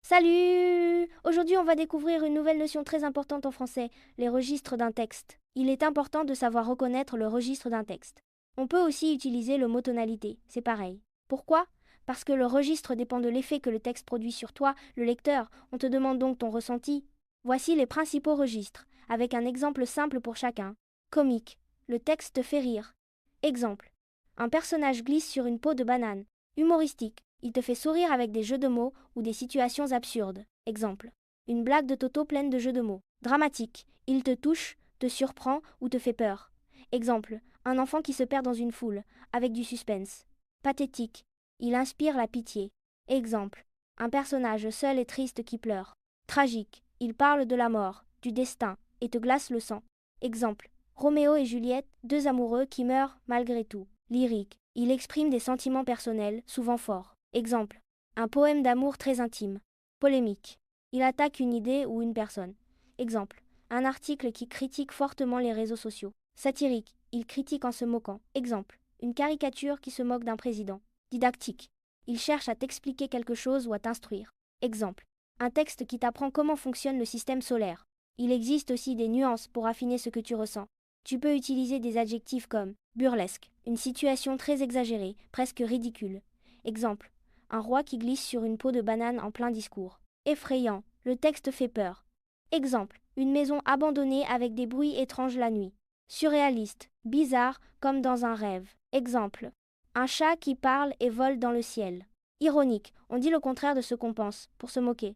Salut! Aujourd'hui, on va découvrir une nouvelle notion très importante en français, les registres d'un texte. Il est important de savoir reconnaître le registre d'un texte. On peut aussi utiliser le mot tonalité, c'est pareil. Pourquoi? Parce que le registre dépend de l'effet que le texte produit sur toi, le lecteur. On te demande donc ton ressenti. Voici les principaux registres, avec un exemple simple pour chacun. Comique. Le texte te fait rire. Exemple. Un personnage glisse sur une peau de banane. Humoristique. Il te fait sourire avec des jeux de mots ou des situations absurdes. Exemple. Une blague de Toto pleine de jeux de mots. Dramatique. Il te touche, te surprend ou te fait peur. Exemple. Un enfant qui se perd dans une foule, avec du suspense. Pathétique. Il inspire la pitié. Exemple. Un personnage seul et triste qui pleure. Tragique. Il parle de la mort, du destin, et te glace le sang. Exemple. Roméo et Juliette, deux amoureux qui meurent malgré tout. Lyrique. Il exprime des sentiments personnels, souvent forts. Exemple. Un poème d'amour très intime. Polémique. Il attaque une idée ou une personne. Exemple. Un article qui critique fortement les réseaux sociaux. Satirique. Il critique en se moquant. Exemple. Une caricature qui se moque d'un président. Didactique. Il cherche à t'expliquer quelque chose ou à t'instruire. Exemple. Un texte qui t'apprend comment fonctionne le système solaire. Il existe aussi des nuances pour affiner ce que tu ressens. Tu peux utiliser des adjectifs comme burlesque, une situation très exagérée, presque ridicule. Exemple. Un roi qui glisse sur une peau de banane en plein discours. Effrayant, le texte fait peur. Exemple. Une maison abandonnée avec des bruits étranges la nuit. Surréaliste, bizarre, comme dans un rêve. Exemple. Un chat qui parle et vole dans le ciel. Ironique, on dit le contraire de ce qu'on pense, pour se moquer.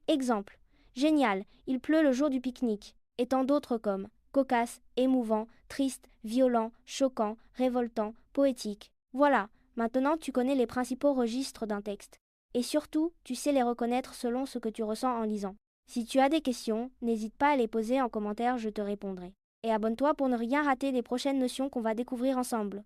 Exemple. Génial, il pleut le jour du pique-nique. Et tant d'autres comme cocasse, émouvant, triste, violent, choquant, révoltant, poétique. Voilà, maintenant tu connais les principaux registres d'un texte. Et surtout, tu sais les reconnaître selon ce que tu ressens en lisant. Si tu as des questions, n'hésite pas à les poser en commentaire, je te répondrai. Et abonne-toi pour ne rien rater des prochaines notions qu'on va découvrir ensemble.